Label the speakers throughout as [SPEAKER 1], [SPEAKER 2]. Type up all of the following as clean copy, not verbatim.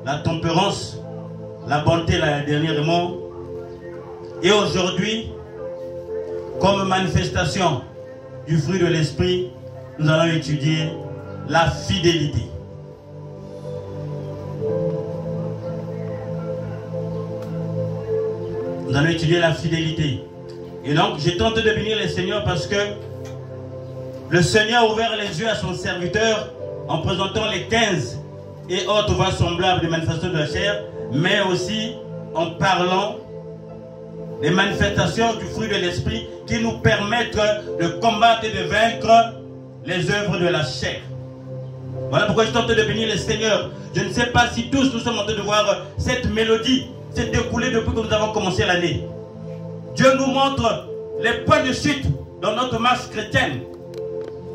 [SPEAKER 1] la tempérance, la bonté dernièrement. Et aujourd'hui, comme manifestation du fruit de l'esprit, nous allons étudier la fidélité. Nous allons étudier la fidélité. Et donc, j'ai tenté de bénir le Seigneur parce que le Seigneur a ouvert les yeux à son serviteur en présentant les 15 et autres voies semblables des manifestations de la chair, mais aussi en parlant des manifestations du fruit de l'esprit qui nous permettent de combattre et de vaincre les œuvres de la chair. Voilà pourquoi je tente de bénir le Seigneur. Je ne sais pas si tous nous sommes en train de voir cette mélodie s'est découlée depuis que nous avons commencé l'année. Dieu nous montre les points de chute dans notre marche chrétienne,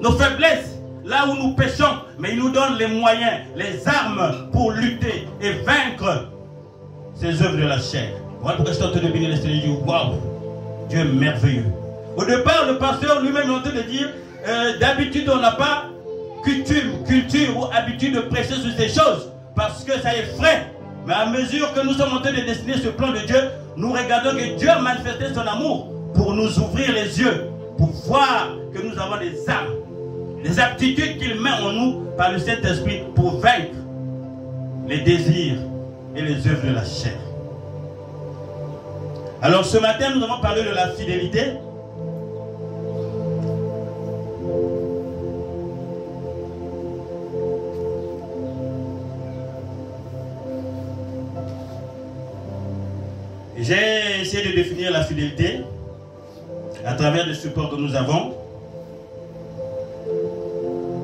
[SPEAKER 1] nos faiblesses, là où nous péchons, mais il nous donne les moyens, les armes pour lutter et vaincre ces œuvres de la chair. Voilà pourquoi je tente de bénir le Seigneur. Je dis, waouh, Dieu est merveilleux. Au départ, le pasteur lui-même est en train de dire, d'habitude, on n'a pas culture ou habitude de prêcher sur ces choses, parce que ça effraie. Mais à mesure que nous sommes en train de dessiner ce plan de Dieu, nous regardons que Dieu a manifesté son amour pour nous ouvrir les yeux, pour voir que nous avons des armes, des aptitudes qu'il met en nous par le Saint-Esprit pour vaincre les désirs et les œuvres de la chair. Alors ce matin, nous allons parler de la fidélité. J'ai essayé de définir la fidélité à travers le support que nous avons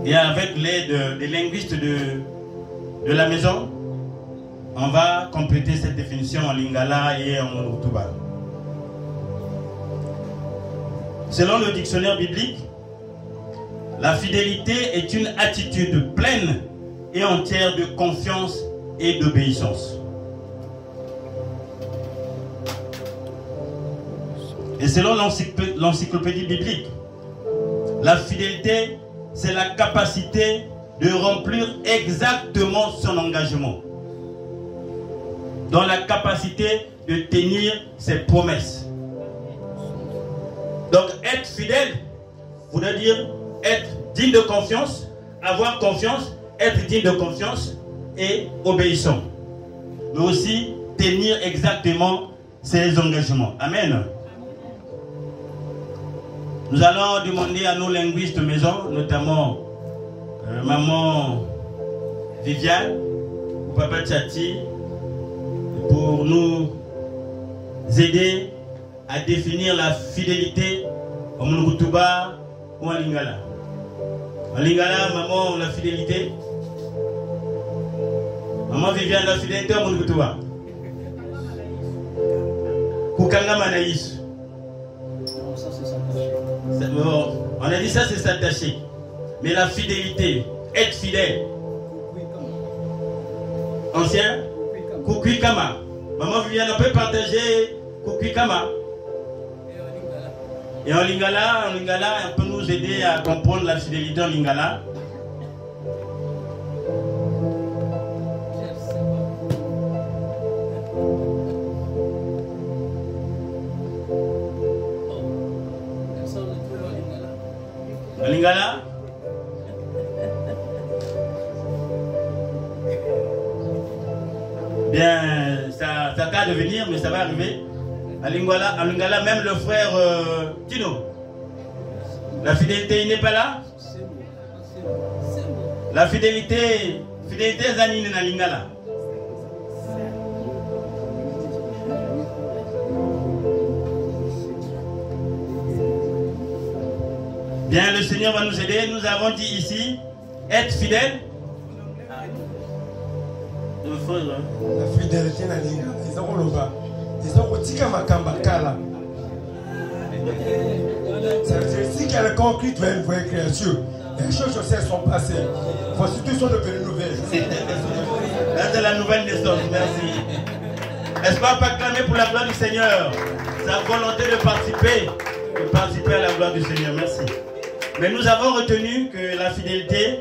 [SPEAKER 1] et avec l'aide des linguistes de la maison, on va compléter cette définition en lingala et en monotuba. Selon le dictionnaire biblique, la fidélité est une attitude pleine et entière de confiance et d'obéissance. Et selon l'encyclopédie biblique, la fidélité, c'est la capacité de remplir exactement son engagement, dans la capacité de tenir ses promesses. Donc être fidèle voudrait dire être digne de confiance, avoir confiance, être digne de confiance et obéissant. Mais aussi tenir exactement ses engagements. Amen. Nous allons demander à nos linguistes maison, notamment maman Viviane ou papa Tchati, pour nous aider à définir la fidélité en Mulukutuba ou en Lingala. En Lingala, maman, la fidélité. Maman Viviane, la fidélité en Mulukutuba. Kukanga Manaïs. On a dit ça, c'est s'attacher. Mais la fidélité, être fidèle. Ancien, Kukwikama. Maman Viviane, on peut partager Kukwikama. Et en Lingala, on peut nous aider à comprendre la fidélité en Lingala. En Lingala. Bien, ça tarde de venir, mais ça va arriver. En Lingala, même le frère Tino. La fidélité, il n'est pas là. La fidélité Zanine en Lingala. Bien, le Seigneur va nous aider. Nous avons dit ici, être fidèle.
[SPEAKER 2] La fidélité na linga, ils ont loba. Ils ont tika makamba kala. Ça veut dire qu'elle est concrète vers une vraie créature. Les choses sont passées. Voici tout sont devenues nouvelles.
[SPEAKER 1] Là, c'est la nouvelle naissance. Merci. Est-ce qu'on va acclamer pour la gloire du Seigneur? Sa volonté de participer à la gloire du Seigneur. Merci. Mais nous avons retenu que la fidélité,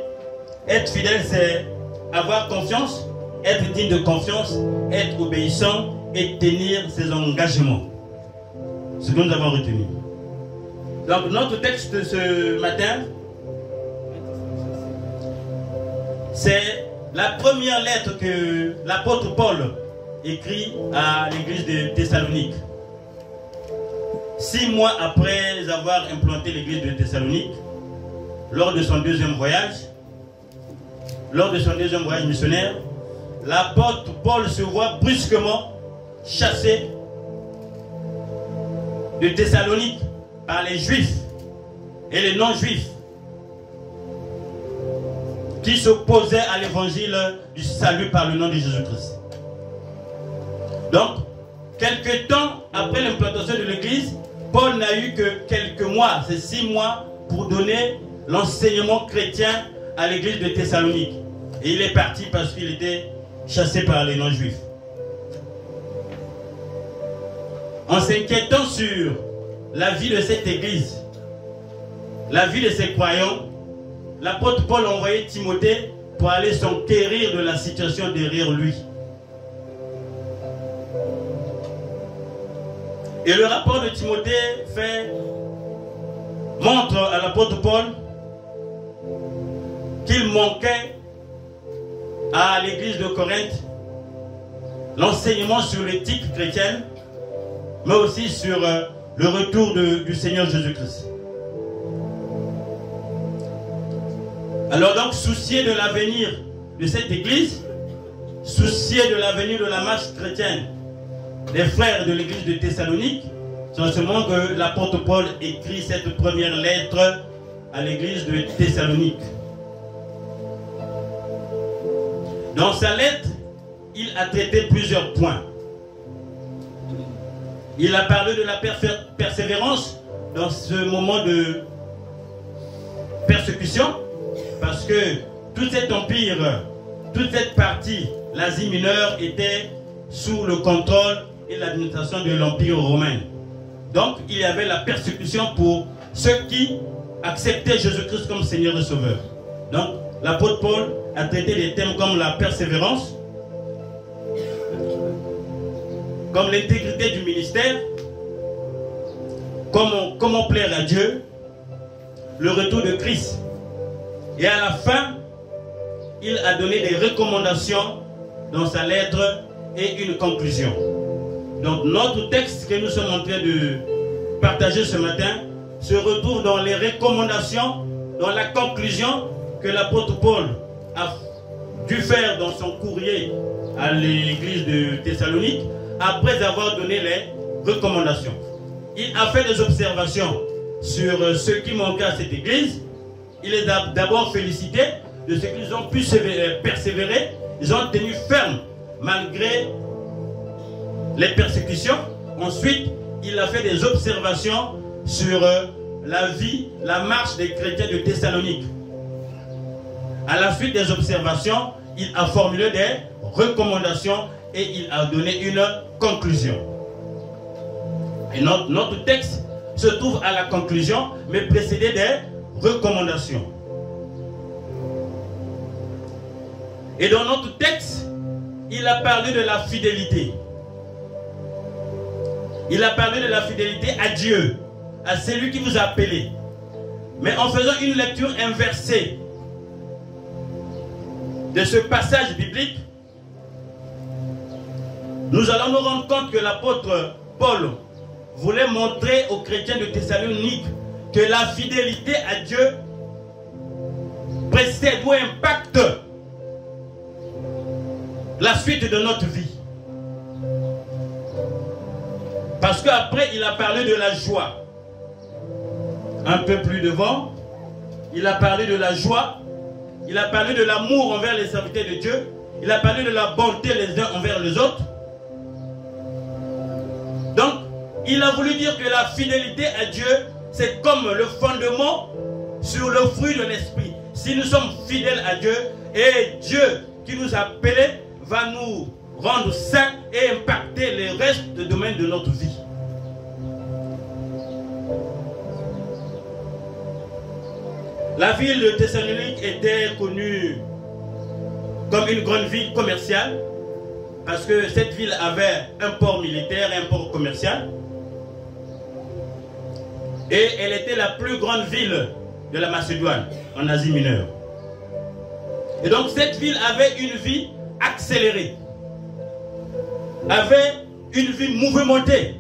[SPEAKER 1] être fidèle, c'est avoir confiance, être digne de confiance, être obéissant et tenir ses engagements. Ce que nous avons retenu. Donc notre texte de ce matin, c'est la première lettre que l'apôtre Paul écrit à l'église de Thessalonique. 6 mois après avoir implanté l'église de Thessalonique, lors de son deuxième voyage missionnaire, l'apôtre Paul se voit brusquement chassé de Thessalonique par les juifs et les non-juifs qui s'opposaient à l'évangile du salut par le nom de Jésus-Christ. Donc, quelques temps après l'implantation de l'église, Paul n'a eu que quelques mois, c'est 6 mois, pour donner l'enseignement chrétien à l'église de Thessalonique. Et il est parti parce qu'il était chassé par les non-juifs. En s'inquiétant sur la vie de cette église, la vie de ses croyants, l'apôtre Paul a envoyé Timothée pour aller s'enquérir de la situation derrière lui. Et le rapport de Timothée montre à l'apôtre Paul qu'il manquait à l'église de Corinthe l'enseignement sur l'éthique chrétienne, mais aussi sur le retour du Seigneur Jésus-Christ. Alors donc, soucié de l'avenir de cette église, soucié de l'avenir de la marche chrétienne des frères de l'église de Thessalonique, c'est en ce moment que l'apôtre Paul écrit cette première lettre à l'église de Thessalonique. Dans sa lettre, il a traité plusieurs points. Il a parlé de la persévérance dans ce moment de persécution, parce que tout cet empire, toute cette partie, l'Asie mineure, était sous le contrôle et l'administration de l'Empire romain. Donc, il y avait la persécution pour ceux qui acceptaient Jésus-Christ comme Seigneur et Sauveur. Donc, l'apôtre Paul a traité des thèmes comme la persévérance, comme l'intégrité du ministère, comment plaire à Dieu, le retour de Christ. Et à la fin, il a donné des recommandations dans sa lettre et une conclusion. Donc notre texte que nous sommes en train de partager ce matin se retrouve dans les recommandations, dans la conclusion que l'apôtre Paul a dû faire dans son courrier à l'église de Thessalonique après avoir donné les recommandations. Il a fait des observations sur ce qui manquait à cette église. Il les a d'abord félicités de ce qu'ils ont pu persévérer. Ils ont tenu ferme malgré les persécutions. Ensuite, il a fait des observations sur la vie, la marche des chrétiens de Thessalonique. À la suite des observations, il a formulé des recommandations et il a donné une conclusion. Et notre texte se trouve à la conclusion, mais précédé des recommandations. Et dans notre texte, il a parlé de la fidélité. Il a parlé de la fidélité à Dieu, à celui qui vous a appelé. Mais en faisant une lecture inversée de ce passage biblique, nous allons nous rendre compte que l'apôtre Paul voulait montrer aux chrétiens de Thessalonique que la fidélité à Dieu précède ou impacte la suite de notre vie. Parce qu'après, il a parlé de la joie. Un peu plus devant, il a parlé de la joie. Il a parlé de l'amour envers les serviteurs de Dieu. Il a parlé de la bonté les uns envers les autres. Donc, il a voulu dire que la fidélité à Dieu, c'est comme le fondement sur le fruit de l'esprit. Si nous sommes fidèles à Dieu, et Dieu qui nous a appelés va nous rendre saints et impacter les restes de domaines de notre vie. La ville de Thessalonique était connue comme une grande ville commerciale, parce que cette ville avait un port militaire et un port commercial. Et elle était la plus grande ville de la Macédoine, en Asie mineure. Et donc cette ville avait une vie accélérée, avait une vie mouvementée,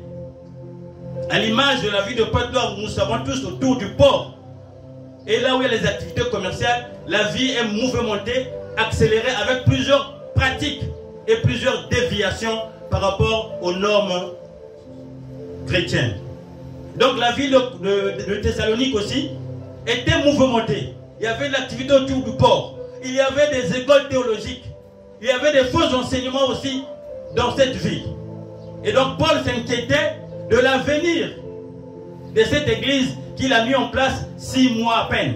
[SPEAKER 1] à l'image de la vie de Pointe-Noire où nous savons tous autour du port. Et là où il y a les activités commerciales, la vie est mouvementée, accélérée avec plusieurs pratiques et plusieurs déviations par rapport aux normes chrétiennes. Donc la ville de Thessalonique aussi était mouvementée. Il y avait de l'activité autour du port. Il y avait des écoles théologiques. Il y avait des faux enseignements aussi dans cette ville. Et donc Paul s'inquiétait de l'avenir de cette église qu'il a mis en place 6 mois à peine.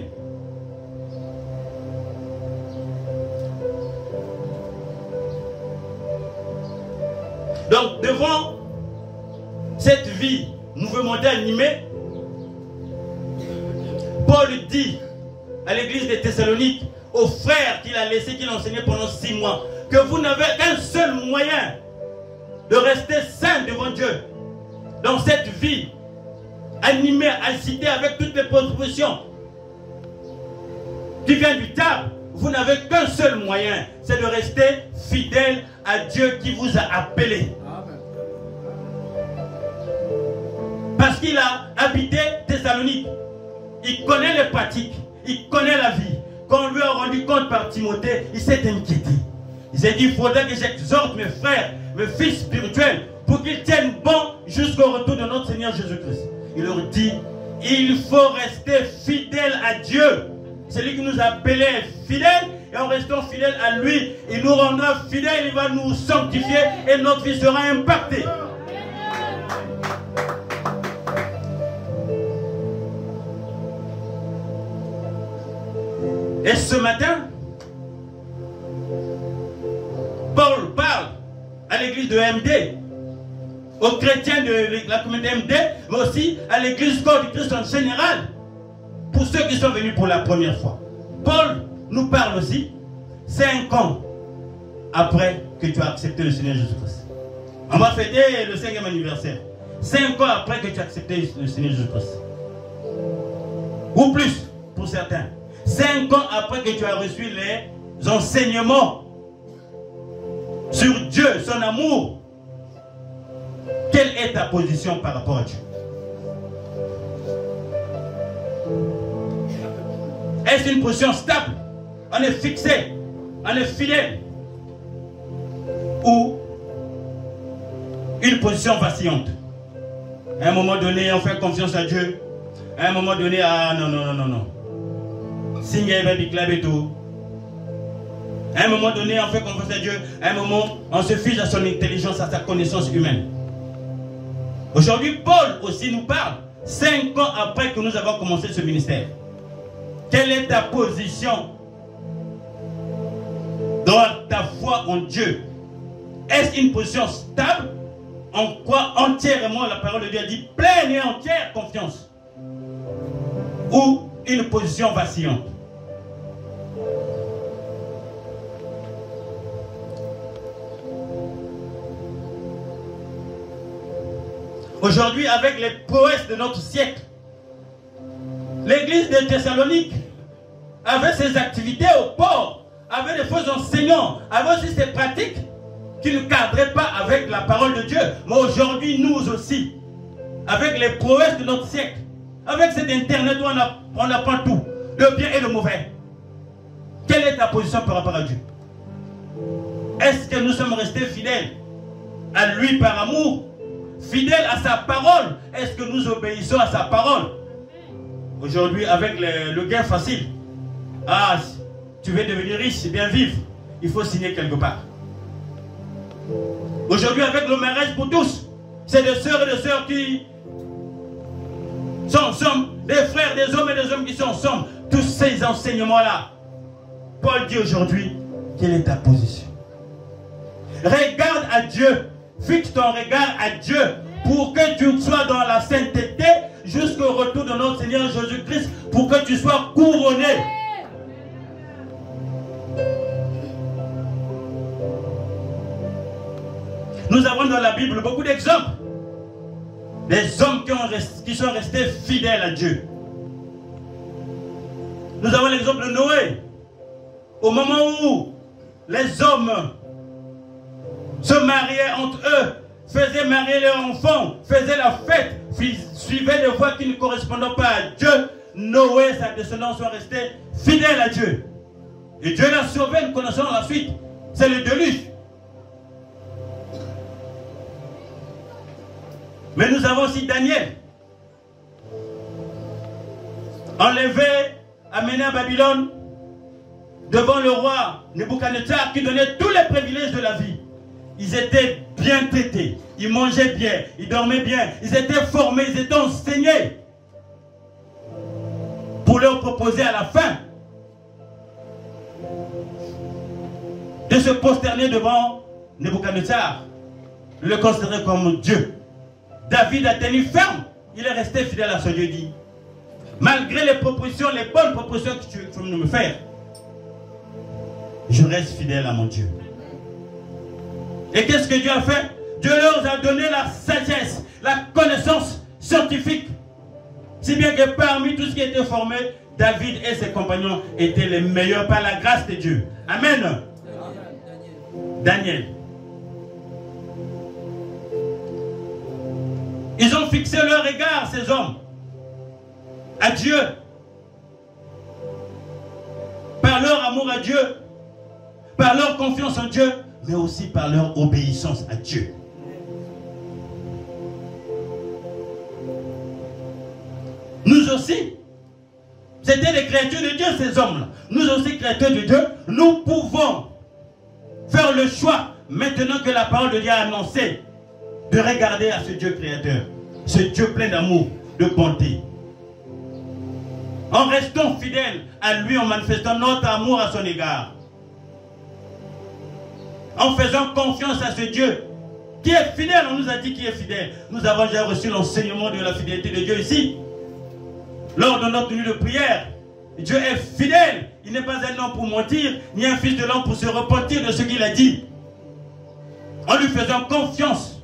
[SPEAKER 1] Donc devant cette vie mouvementée, animée, Paul dit à l'église de Thessalonique, aux frères qu'il a laissés, qu'il a enseigné pendant 6 mois, que vous n'avez qu'un seul moyen de rester saint devant Dieu dans cette vie animée, incitée avec toutes les propositions qui viennent du table. Vous n'avez qu'un seul moyen, c'est de rester fidèle à Dieu qui vous a appelé. Parce qu'il a habité Thessalonique. Il connaît les pratiques, il connaît la vie. Quand on lui a rendu compte par Timothée, il s'est inquiété. Il s'est dit, il faudrait que j'exhorte mes frères, mes fils spirituels, pour qu'ils tiennent bon jusqu'au retour de notre Seigneur Jésus-Christ. Il leur dit, il faut rester fidèle à Dieu. C'est lui qui nous a appelés fidèles, et en restant fidèles à lui, il nous rendra fidèles, il va nous sanctifier, et notre vie sera impactée. Et ce matin, Paul parle à l'église de MD, aux chrétiens de la communauté MD, mais aussi à l'église corps du Christ en général, pour ceux qui sont venus pour la première fois. Paul nous parle aussi 5 ans après que tu as accepté le Seigneur Jésus-Christ. On va fêter le 5e anniversaire. 5 ans après que tu as accepté le Seigneur Jésus-Christ. Ou plus, pour certains. 5 ans après que tu as reçu les enseignements sur Dieu, son amour, quelle est ta position par rapport à Dieu? Est-ce une position stable? On est fixé, on est fidèle? Ou une position vacillante? À un moment donné, on fait confiance à Dieu. À un moment donné, ah non, non, non, non, non. À un moment donné, on fait confiance à Dieu. À un moment, on se fige à son intelligence, à sa connaissance humaine. Aujourd'hui, Paul aussi nous parle 5 ans après que nous avons commencé ce ministère. Quelle est ta position dans ta foi en Dieu? Est-ce une position stable en quoi entièrement la parole de Dieu dit pleine et entière confiance? Ou une position vacillante? Aujourd'hui, avec les prouesses de notre siècle, l'église de Thessalonique avait ses activités au port, avait des faux enseignants, avait aussi ses pratiques qui ne cadraient pas avec la parole de Dieu. Mais aujourd'hui, nous aussi, avec les prouesses de notre siècle, avec cet internet où on apprend tout, le bien et le mauvais, quelle est ta position par rapport à Dieu? Est-ce que nous sommes restés fidèles à lui par amour? Fidèles à sa parole? Est-ce que nous obéissons à sa parole? Aujourd'hui, avec le gain facile, ah, tu veux devenir riche, bien vivre, il faut signer quelque part. Aujourd'hui, avec le mariage pour tous, c'est des sœurs et des sœurs qui sont ensemble, des frères, des hommes et des hommes qui sont ensemble. Tous ces enseignements-là, Paul dit aujourd'hui, quelle est ta position? Regarde à Dieu. Fixe ton regard à Dieu pour que tu sois dans la sainteté jusqu'au retour de notre Seigneur Jésus-Christ, pour que tu sois couronné. la Bible beaucoup d'exemples. Des hommes qui sont restés fidèles à Dieu. Nous avons l'exemple de Noé. Au moment où les hommes se mariaient entre eux, faisaient marier leurs enfants, faisaient la fête, suivaient des voies qui ne correspondaient pas à Dieu, Noé et sa descendance sont restés fidèles à Dieu. Et Dieu l'a sauvé, nous connaissons la suite. C'est le déluge. Mais nous avons aussi Daniel. Enlevé, amené à Babylone, devant le roi Nebuchadnezzar qui donnait tous les privilèges de la vie. Ils étaient bien traités, ils mangeaient bien, ils dormaient bien, ils étaient formés, ils étaient enseignés. Pour leur proposer à la fin de se prosterner devant Nebuchadnezzar, le considérer comme Dieu. David a tenu ferme, il est resté fidèle à ce Dieu dit. Malgré les propositions, les bonnes propositions que tu veux me faire, je reste fidèle à mon Dieu. Et qu'est-ce que Dieu a fait? Dieu leur a donné la sagesse, la connaissance scientifique. Si bien que parmi tout ce qui était formé, David et ses compagnons étaient les meilleurs par la grâce de Dieu. Amen. Daniel. Ils ont fixé leur regard, ces hommes, à Dieu. Par leur amour à Dieu, par leur confiance en Dieu, mais aussi par leur obéissance à Dieu. Nous aussi, c'était les créatures de Dieu, ces hommes-là. Nous aussi, créatures de Dieu, nous pouvons faire le choix, maintenant que la parole de Dieu a annoncé, de regarder à ce Dieu créateur, ce Dieu plein d'amour, de bonté. En restant fidèles à lui, en manifestant notre amour à son égard. En faisant confiance à ce Dieu qui est fidèle. On nous a dit qu'il est fidèle. Nous avons déjà reçu l'enseignement de la fidélité de Dieu ici. Lors de notre nuit de prière, Dieu est fidèle. Il n'est pas un homme pour mentir, ni un fils de l'homme pour se repentir de ce qu'il a dit. En lui faisant confiance,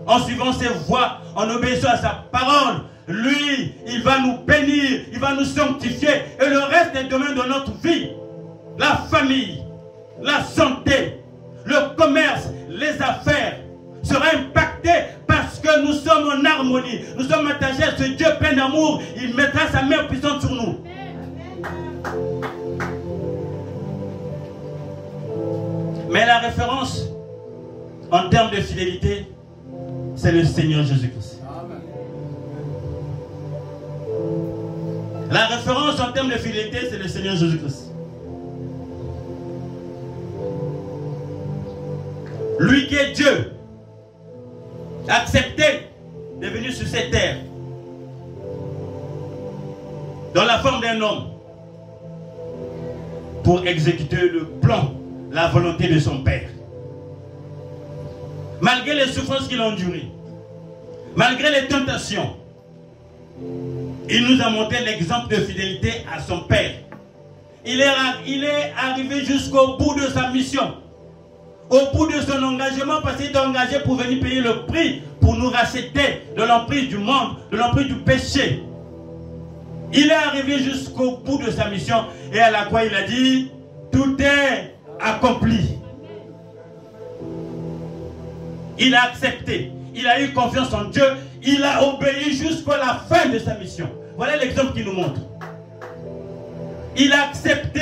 [SPEAKER 1] en suivant ses voies, en obéissant à sa parole, lui, il va nous bénir, il va nous sanctifier. Et le reste des domaines de notre vie, la famille, la santé, le commerce, les affaires, sera impacté parce que nous sommes en harmonie. Nous sommes attachés à ce Dieu plein d'amour. Il mettra sa main puissante sur nous. Mais la référence en termes de fidélité, c'est le Seigneur Jésus-Christ. La référence en termes de fidélité, c'est le Seigneur Jésus-Christ. Lui qui est Dieu, accepté, est venu sur cette terre, dans la forme d'un homme, pour exécuter le plan, la volonté de son Père. Malgré les souffrances qu'il a endurées, malgré les tentations, il nous a montré l'exemple de fidélité à son Père. Il est arrivé jusqu'au bout de sa mission, au bout de son engagement, parce qu'il est engagé pour venir payer le prix, pour nous racheter de l'emprise du monde, de l'emprise du péché. Il est arrivé jusqu'au bout de sa mission, et à la croix il a dit, tout est accompli. Il a accepté, il a eu confiance en Dieu, il a obéi jusqu'à la fin de sa mission. Voilà l'exemple qu'il nous montre. Il a accepté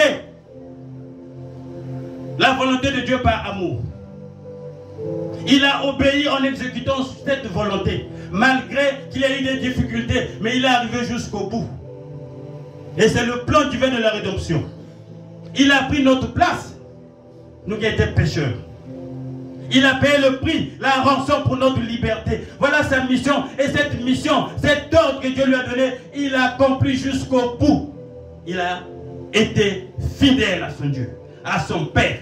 [SPEAKER 1] la volonté de Dieu par amour. Il a obéi en exécutant cette volonté, malgré qu'il ait eu des difficultés, mais il est arrivé jusqu'au bout. Et c'est le plan divin de la rédemption. Il a pris notre place, nous qui étions pécheurs. Il a payé le prix, la rançon pour notre liberté. Voilà sa mission. Et cette mission, cet ordre que Dieu lui a donné, il a accompli jusqu'au bout. Il a été fidèle à son Dieu, à son Père.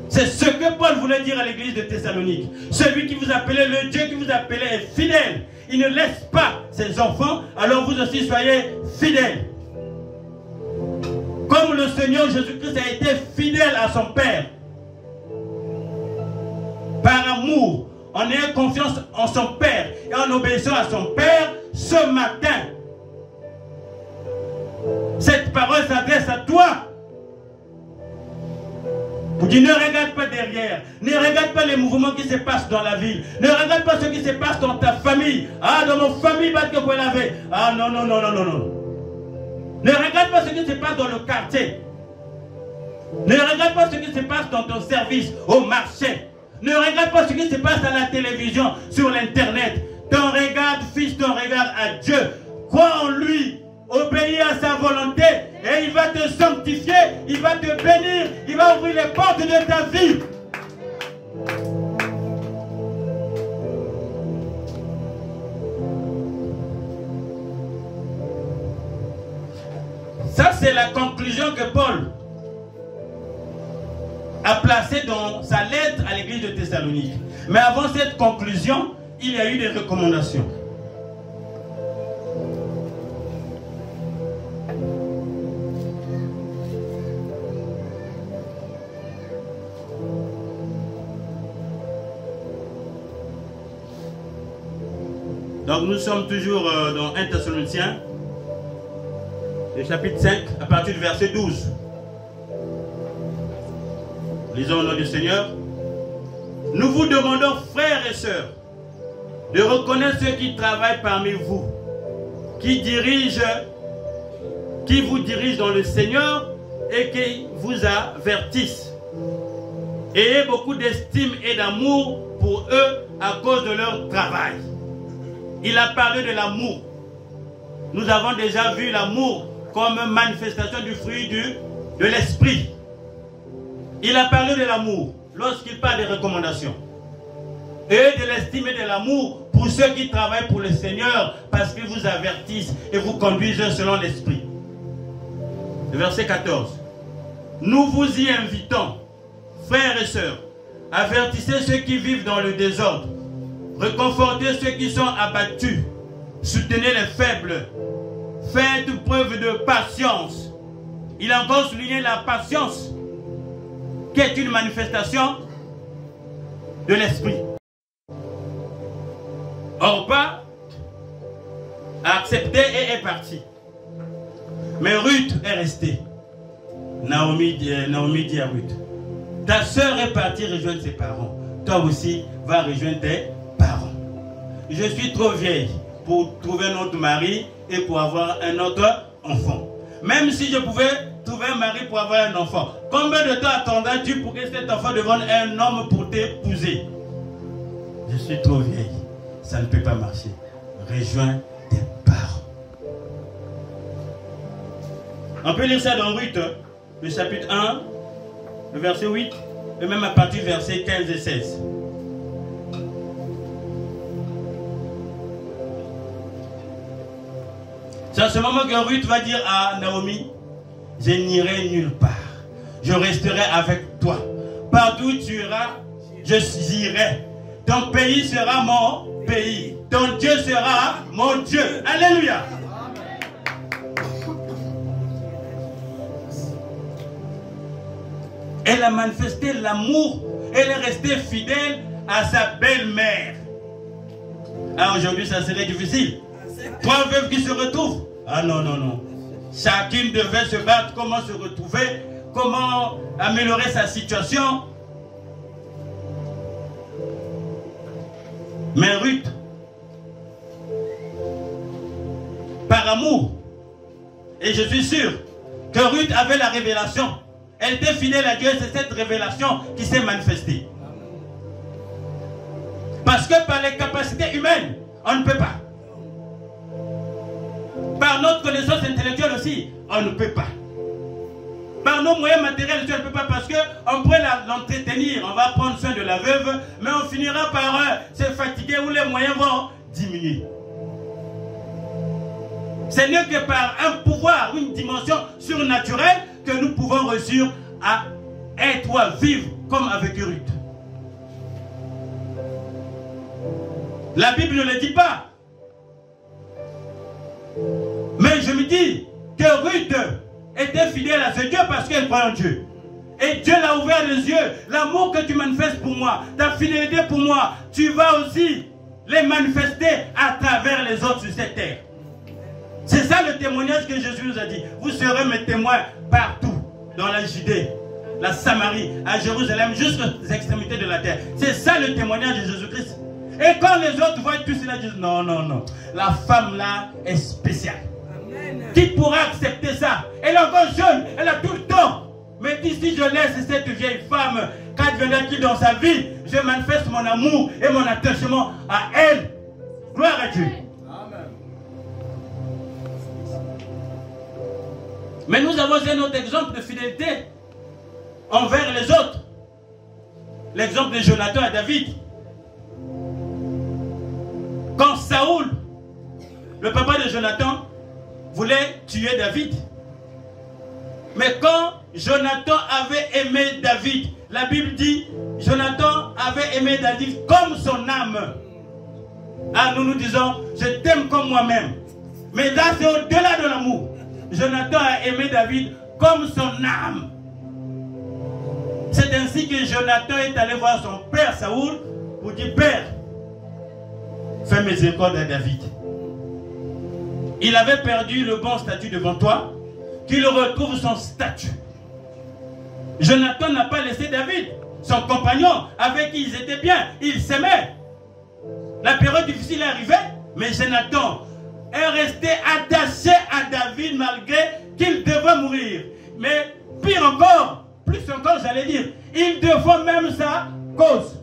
[SPEAKER 1] C'est ce que Paul voulait dire à l'église de Thessalonique. Celui qui vous appelait, le Dieu qui vous appelait est fidèle. Il ne laisse pas ses enfants, alors vous aussi soyez fidèles. Comme le Seigneur Jésus-Christ a été fidèle à son Père. par amour, en ayant confiance en son Père et en obéissant à son Père, ce matin, cette parole s'adresse à toi. Vous dites, ne regarde pas derrière, ne regarde pas les mouvements qui se passent dans la ville, ne regarde pas ce qui se passe dans ta famille. Ah, dans mon famille, parce que vous l'avez. Ah, non, non, non, non, non, non. Ne regarde pas ce qui se passe dans le quartier. Ne regarde pas ce qui se passe dans ton service, au marché. Ne regarde pas ce qui se passe à la télévision, sur l'internet. Ton regard, fils, ton regard à Dieu. Crois en lui. Obéis à sa volonté et il va te sanctifier, il va te bénir, il va ouvrir les portes de ta vie. Ça, c'est la conclusion que Paul a placée dans sa lettre à l'église de Thessalonique. Mais avant cette conclusion, il y a eu des recommandations. Donc nous sommes toujours dans 1 Thessaloniciens, le chapitre 5, à partir du verset 12. Lisons au nom du Seigneur. Nous vous demandons, frères et sœurs, de reconnaître ceux qui travaillent parmi vous, qui vous dirigent dans le Seigneur et qui vous avertissent. Ayez beaucoup d'estime et d'amour pour eux à cause de leur travail. Il a parlé de l'amour. Nous avons déjà vu l'amour comme manifestation du fruit de l'esprit. Il a parlé de l'amour lorsqu'il parle des recommandations. Et de l'estime et de l'amour pour ceux qui travaillent pour le Seigneur parce qu'ils vous avertissent et vous conduisent selon l'esprit. Verset 14. Nous vous y invitons, frères et sœurs, avertissez ceux qui vivent dans le désordre. Réconfortez ceux qui sont abattus. Soutenez les faibles. Faites preuve de patience. Il a encore souligné la patience, qui est une manifestation de l'esprit. Orpa a accepté et est parti. Mais Ruth est restée. Naomi dit à Ruth, ta sœur est partie rejoindre ses parents. Toi aussi, va rejoindre tes parents. Je suis trop vieille pour trouver un autre mari et pour avoir un autre enfant. Même si je pouvais trouver un mari pour avoir un enfant, combien de temps attendras-tu pour que cet enfant devienne un homme pour t'épouser? Je suis trop vieille. Ça ne peut pas marcher. Rejoins tes parents. On peut lire ça dans Ruth, le chapitre 1, le verset 8, et même à partir du verset 15 et 16. C'est à ce moment que Ruth va dire à Naomi, je n'irai nulle part. Je resterai avec toi. Partout où tu iras, je irai. Ton pays sera mon pays. Ton Dieu sera mon Dieu. Alléluia. Elle a manifesté l'amour. Elle est restée fidèle à sa belle-mère. Ah, aujourd'hui, ça serait difficile. Trois veuves qui se retrouvent. Ah non, non, non. Chacune devait se battre, comment se retrouver, comment améliorer sa situation. Mais Ruth, par amour, et je suis sûr que Ruth avait la révélation. Elle était fidèle à Dieu, c'est cette révélation qui s'est manifestée. Parce que par les capacités humaines, on ne peut pas. Par notre connaissance intellectuelle aussi, on ne peut pas. Par nos moyens matériels, on ne peut pas parce qu'on pourrait l'entretenir, on va prendre soin de la veuve, mais on finira par se fatiguer où les moyens vont diminuer. C'est mieux que par un pouvoir, une dimension surnaturelle que nous pouvons réussir à être ou à vivre comme avec Ruth. La Bible ne le dit pas. Mais je me dis que Ruth était fidèle à ce Dieu parce qu'elle croit en Dieu. Et Dieu l'a ouvert les yeux. L'amour que tu manifestes pour moi, ta fidélité pour moi, tu vas aussi les manifester à travers les autres sur cette terre. C'est ça le témoignage que Jésus nous a dit. Vous serez mes témoins partout, dans la Judée, la Samarie, à Jérusalem, jusqu'aux extrémités de la terre. C'est ça le témoignage de Jésus-Christ. Et quand les autres voient tout cela, ils disent non, non, non. La femme là est spéciale. Amen. Qui pourra accepter ça? Elle est encore jeune, elle a tout le temps. Mais si je laisse cette vieille femme, qu'adviendra-t-il dans sa vie? Je manifeste mon amour et mon attachement à elle. Gloire à Dieu. Amen. Mais nous avons un autre exemple de fidélité envers les autres. L'exemple de Jonathan et David. Quand Saoul, le papa de Jonathan, voulait tuer David. Mais quand Jonathan avait aimé David, la Bible dit, Jonathan avait aimé David comme son âme. Ah, nous nous disons, je t'aime comme moi-même. Mais là, c'est au-delà de l'amour. Jonathan a aimé David comme son âme. C'est ainsi que Jonathan est allé voir son père Saoul pour dire, Père, fais miséricorde à David. Il avait perdu le bon statut devant toi, qu'il retrouve son statut. Jonathan n'a pas laissé David, son compagnon, avec qui ils étaient bien, ils s'aimaient. La période difficile est arrivée, mais Jonathan est resté attaché à David malgré qu'il devait mourir. Mais pire encore, plus encore j'allais dire, il défend même sa cause.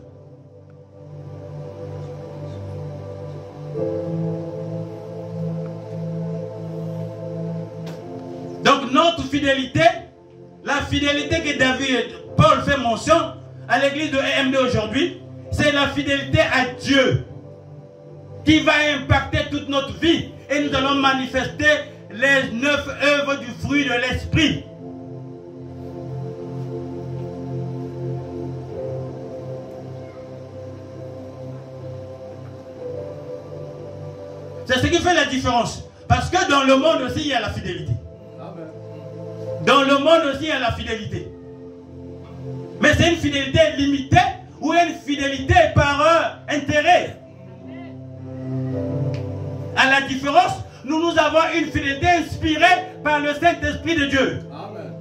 [SPEAKER 1] Donc notre fidélité, la fidélité que Paul fait mention à l'église de EMD aujourd'hui, c'est la fidélité à Dieu qui va impacter toute notre vie. Et nous allons manifester les 9 œuvres du fruit de l'esprit. C'est ce qui fait la différence. Parce que dans le monde aussi, il y a la fidélité. Dans le monde aussi, il y a la fidélité. Mais c'est une fidélité limitée ou une fidélité par intérêt. À la différence, nous avons une fidélité inspirée par le Saint-Esprit de Dieu. Amen.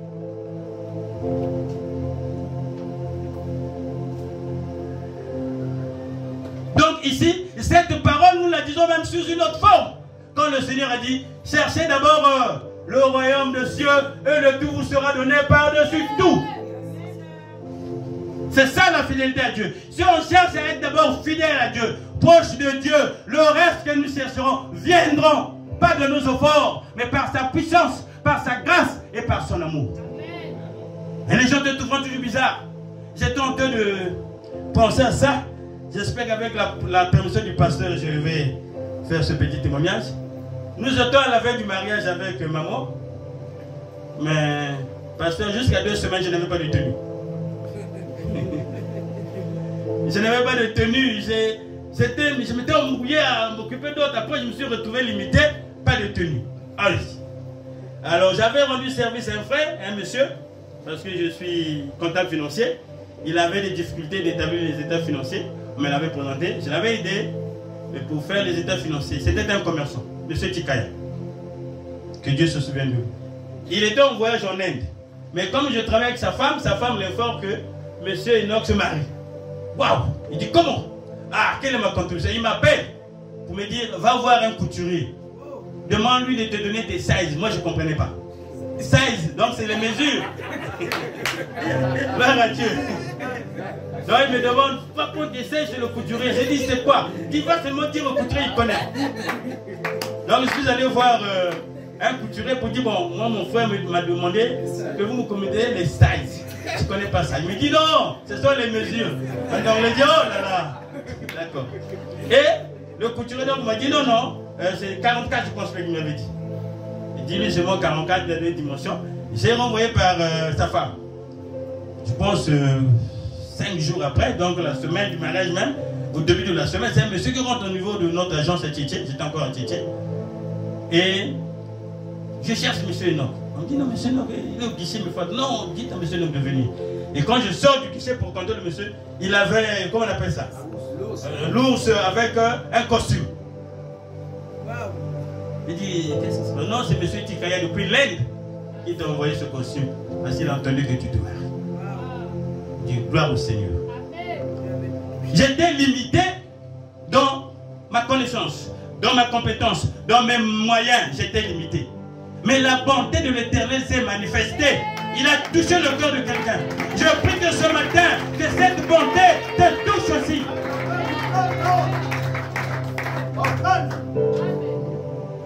[SPEAKER 1] Donc ici, cette parole, nous la disons même sous une autre forme. Quand le Seigneur a dit, cherchez d'abord le royaume des cieux et le tout vous sera donné par-dessus tout. C'est ça la fidélité à Dieu. Si on cherche à être d'abord fidèle à Dieu, proche de Dieu, le reste que nous chercherons viendront, pas de nos efforts, mais par sa puissance, par sa grâce et par son amour. Et les gens te trouvent toujours bizarre. J'étais en train de penser à ça. J'espère qu'avec la permission du pasteur, je vais faire ce petit témoignage. Nous étions à la veille du mariage avec maman. Mais, pasteur, jusqu'à 2 semaines, je n'avais pas de tenue. Je n'avais pas de tenue. Je m'étais embrouillé à m'occuper d'autres. Après, je me suis retrouvé limité. Pas de tenue. Allez. Alors, j'avais rendu service à un frère, un monsieur, parce que je suis comptable financier. Il avait des difficultés d'établir les états financiers. On me l'avait présenté. Je l'avais aidé pour faire les états financiers. C'était un commerçant, monsieur Tikaya. Que Dieu se souvienne de lui. Il était en voyage en Inde. Mais comme je travaille avec sa femme l'informe que monsieur Enoch se marie. Waouh! Il dit comment? Ah, quelle est ma contribution? Il m'appelle pour me dire, va voir un couturier. Demande-lui de te donner tes sizes. Moi, je ne comprenais pas. Size, donc c'est les mesures. Gloire à Dieu. Donc il me demande, pas qu'on essaye chez le couturier. J'ai dit, c'est quoi? Il va seulement dire au couturier, il connaît. Donc je suis allé voir un couturier pour dire, bon, moi mon frère m'a demandé que vous me communiquiez les sizes. Je ne connais pas ça. Il me dit, non, ce sont les mesures. Donc on me dit, oh là là. D'accord. Et le couturier m'a dit, non, non, c'est 44, je pense qu'il m'avait dit. Il dit, lui, c'est moi 44 de dimensions. J'ai renvoyé par sa femme. Je pense 5 jours après, donc la semaine du mariage même, au début de la semaine, c'est un monsieur qui rentre au niveau de notre agence à Tchétché. J'étais encore à Tchétché. Et je cherche monsieur Enoch. On dit non, monsieur, non, il est au guichet, mais faut... Non, dites à monsieur de venir. Et quand je sors du guichet pour compter le monsieur, il avait, comment on appelle ça? L'ours avec un costume. Il dit, qu'est-ce que c'est? Non, c'est monsieur Tikaya depuis l'Inde qui t'a envoyé ce costume parce qu'il a entendu que tu te maries. Dis gloire au Seigneur. J'étais limité dans ma connaissance, dans ma compétence, dans mes moyens, j'étais limité. Mais la bonté de l'Éternel s'est manifestée. Il a touché le cœur de quelqu'un. Je prie que ce matin, que cette bonté te touche aussi.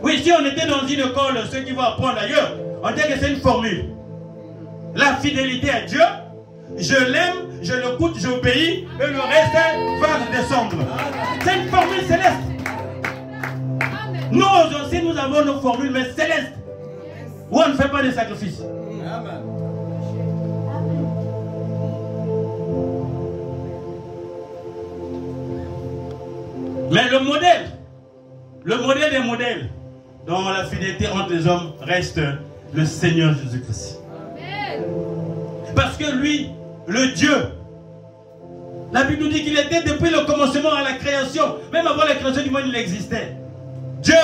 [SPEAKER 1] Oui, si on était dans une école, ceux qui vont apprendre ailleurs, on dit que c'est une formule. La fidélité à Dieu, je l'aime, je l'écoute, j'obéis, et le reste va descendre. C'est une formule céleste. Nous aussi, nous avons nos formules, mais célestes, où on ne fait pas de sacrifices. Amen. Mais le modèle des modèles dans la fidélité entre les hommes reste le Seigneur Jésus-Christ. Parce que lui, le Dieu, la Bible nous dit qu'il était depuis le commencement à la création, même avant la création du monde, il existait. Dieu,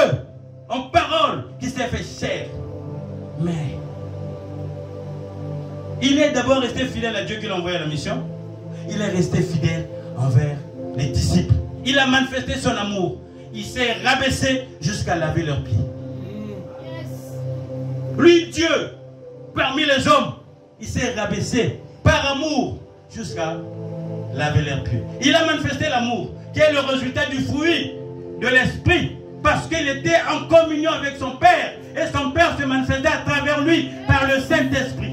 [SPEAKER 1] en parole, qui s'est fait chair. Mais il est d'abord resté fidèle à Dieu qui l'a envoyé à la mission. Il est resté fidèle envers les disciples. Il a manifesté son amour. Il s'est rabaissé jusqu'à laver leurs pieds. Lui, Dieu, parmi les hommes, il s'est rabaissé par amour jusqu'à laver leurs pieds. Il a manifesté l'amour, qui est le résultat du fruit de l'esprit, parce qu'il était en communion avec son Père, et son Père se manifestait à travers lui par le Saint-Esprit.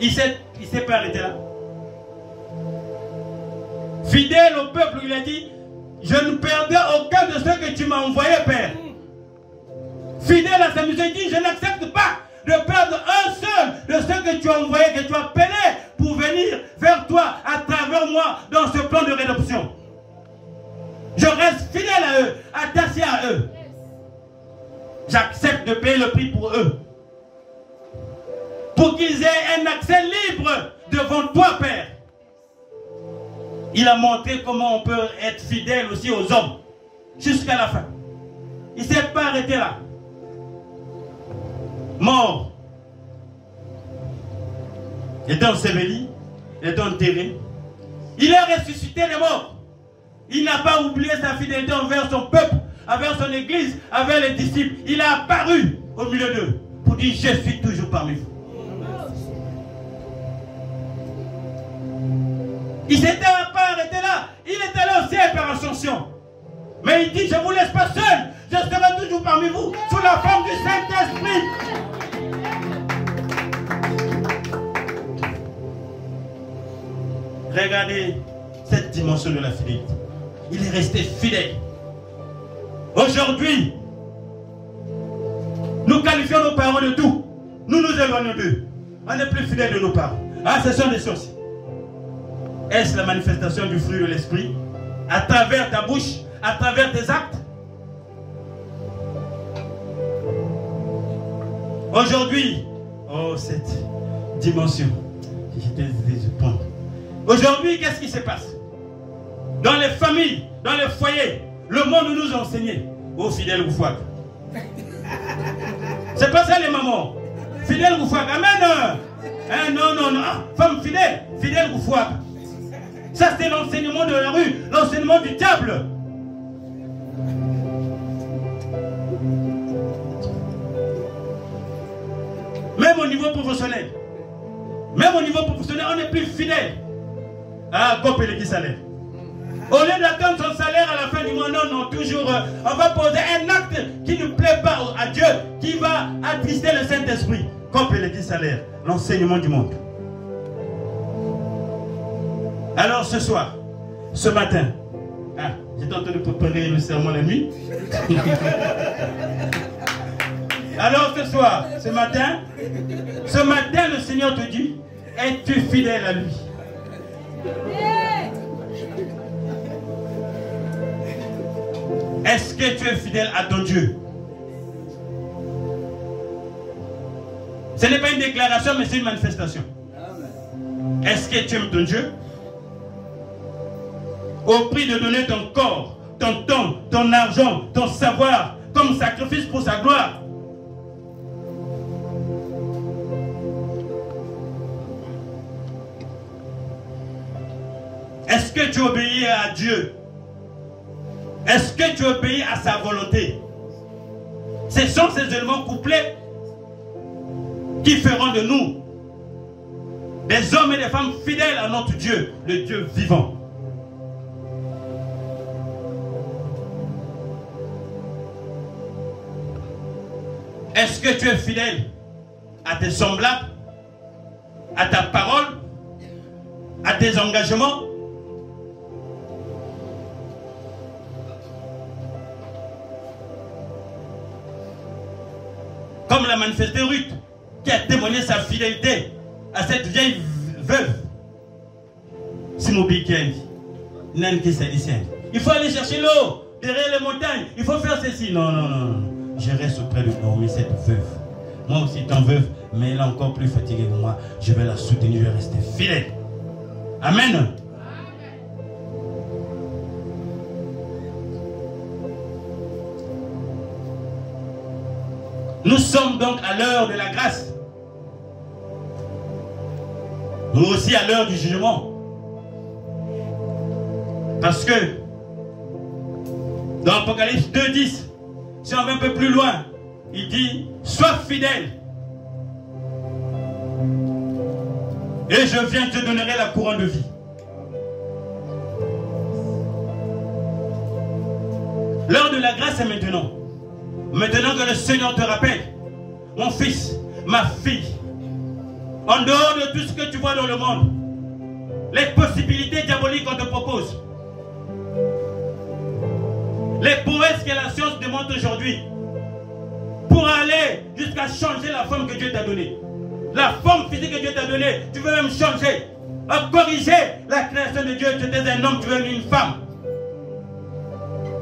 [SPEAKER 1] Il s'est pas arrêté là. Fidèle au peuple, il a dit, je ne perdrai aucun de ceux que tu m'as envoyés, Père. Fidèle à sa mission, il dit, je n'accepte pas de perdre un seul de ceux que tu as envoyés, que tu as appelés pour venir vers toi, à travers moi, dans ce plan de rédemption. Je reste fidèle à eux, attaché à eux. J'accepte de payer le prix pour eux. Pour qu'ils aient un accès libre devant toi, Père. Il a montré comment on peut être fidèle aussi aux hommes, jusqu'à la fin. Il ne s'est pas arrêté là. Mort. Il était enseveli, il était enterré. Il a ressuscité les morts. Il n'a pas oublié sa fidélité envers son peuple, envers son église, envers les disciples. Il a apparu au milieu d'eux pour dire, je suis toujours parmi vous. Il ne s'était pas arrêté là. Il est allé au ciel par ascension. Mais il dit, je ne vous laisse pas seul. Je serai toujours parmi vous, sous la forme du Saint-Esprit. Regardez cette dimension de la fidélité. Il est resté fidèle. Aujourd'hui, nous qualifions nos parents de tout. Nous nous éloignons d'eux. On n'est plus fidèles de nos parents. Ah, ce sont des sorciers. Est-ce la manifestation du fruit de l'esprit à travers ta bouche, à travers tes actes? Aujourd'hui, oh, cette dimension, aujourd'hui, qu'est-ce qui se passe? Dans les familles, dans les foyers, le monde nous a enseigné. Oh, fidèle Goufouak. C'est pas ça les mamans. Fidèle Goufouak. Amen. Hein, non, non, non. Ah, femme fidèle, fidèle Goufouak. Ça, c'est l'enseignement de la rue, l'enseignement du diable. Même au niveau professionnel. Même au niveau professionnel, on n'est plus fidèle. Ah, copé le salaire. Au lieu d'attendre son salaire à la fin du mois, non, non, toujours, on va poser un acte qui ne plaît pas à Dieu, qui va attrister le Saint-Esprit. Copé le salaire, l'enseignement du monde. Alors ce soir, ce matin, ah, j'étais en train de préparer le sermon la nuit. Alors ce soir, ce matin, le Seigneur te dit, es-tu fidèle à lui? Est-ce que tu es fidèle à ton Dieu? Ce n'est pas une déclaration, mais c'est une manifestation. Est-ce que tu aimes ton Dieu? Au prix de donner ton corps, ton temps, ton argent, ton savoir, comme sacrifice pour sa gloire. Est-ce que tu obéis à Dieu? Est-ce que tu obéis à sa volonté? Ce sont ces éléments couplés qui feront de nous des hommes et des femmes fidèles à notre Dieu, le Dieu vivant. Est-ce que tu es fidèle à tes semblables, à ta parole, à tes engagements? Comme l'a manifesté Ruth, qui a témoigné sa fidélité à cette vieille veuve. Il faut aller chercher l'eau derrière les montagnes. Il faut faire ceci. Non, non, non. Je reste auprès de Naomi, cette veuve. Moi aussi, étant veuve, mais elle est encore plus fatiguée que moi. Je vais la soutenir, je vais rester fidèle. Amen. Nous sommes donc à l'heure de la grâce. Nous aussi à l'heure du jugement. Parce que dans Apocalypse 2:10, si on va un peu plus loin, il dit, sois fidèle. Et je viens te donner la couronne de vie. L'heure de la grâce est maintenant. Maintenant que le Seigneur te rappelle, mon fils, ma fille, en dehors de tout ce que tu vois dans le monde, les possibilités diaboliques qu'on te propose, les prouesses que la science démontre aujourd'hui, pour aller jusqu'à changer la forme que Dieu t'a donnée. La forme physique que Dieu t'a donnée, tu veux même changer, à corriger la création de Dieu. Tu étais un homme, tu veux devenir une femme.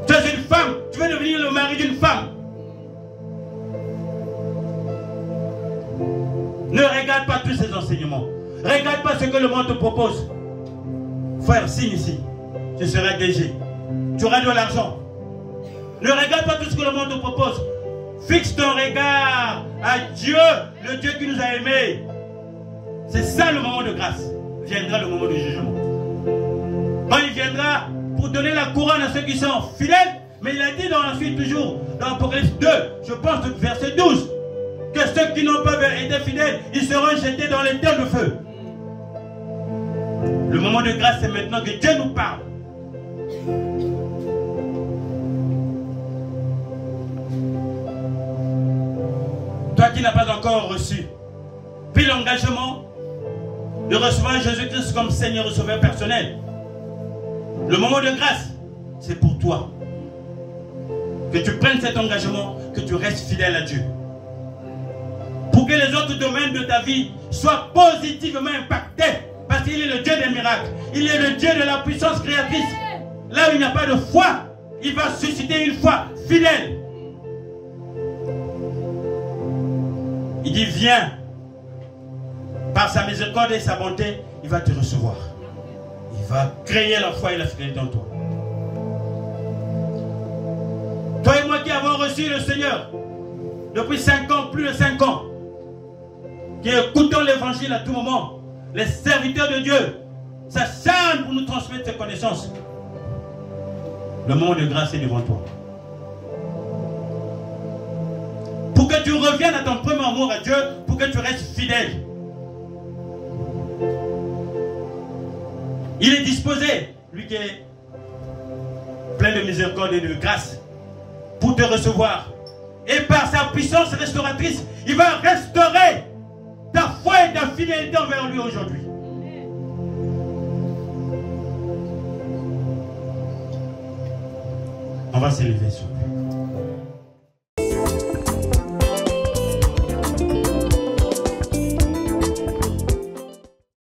[SPEAKER 1] Tu es une femme, tu veux devenir le mari d'une femme. Ne regarde pas tous ces enseignements. Regarde pas ce que le monde te propose. Frère, signe ici. Tu seras DG. Tu auras de l'argent. Ne regarde pas tout ce que le monde te propose. Fixe ton regard à Dieu, le Dieu qui nous a aimés. C'est ça le moment de grâce. Viendra le moment du jugement. Quand il viendra pour donner la couronne à ceux qui sont fidèles, mais il a dit dans la suite toujours, dans Apocalypse 2, je pense verset 12, que ceux qui n'ont pas été fidèles, ils seront jetés dans les terres de feu. Le moment de grâce, c'est maintenant que Dieu nous parle. Toi qui n'as pas encore reçu, puis l'engagement de recevoir Jésus-Christ comme Seigneur et Sauveur personnel, le moment de grâce, c'est pour toi. Que tu prennes cet engagement, que tu restes fidèle à Dieu. Pour que les autres domaines de ta vie soient positivement impactés. Parce qu'il est le Dieu des miracles. Il est le Dieu de la puissance créatrice. Là où il n'y a pas de foi, il va susciter une foi fidèle. Il dit, viens. Par sa miséricorde et sa bonté, il va te recevoir. Il va créer la foi et la fidélité en toi. Toi et moi qui avons reçu le Seigneur depuis 5 ans, plus de 5 ans, qui écoutons l'évangile à tout moment, les serviteurs de Dieu s'acharnent pour nous transmettre ces connaissances. Le moment de grâce est devant toi. Pour que tu reviennes à ton premier amour à Dieu, pour que tu restes fidèle. Il est disposé, lui qui est plein de miséricorde et de grâce, pour te recevoir. Et par sa puissance restauratrice, il va restaurer ta foi et ta fidélité envers lui aujourd'hui. On va s'élever, s'il vous plaît.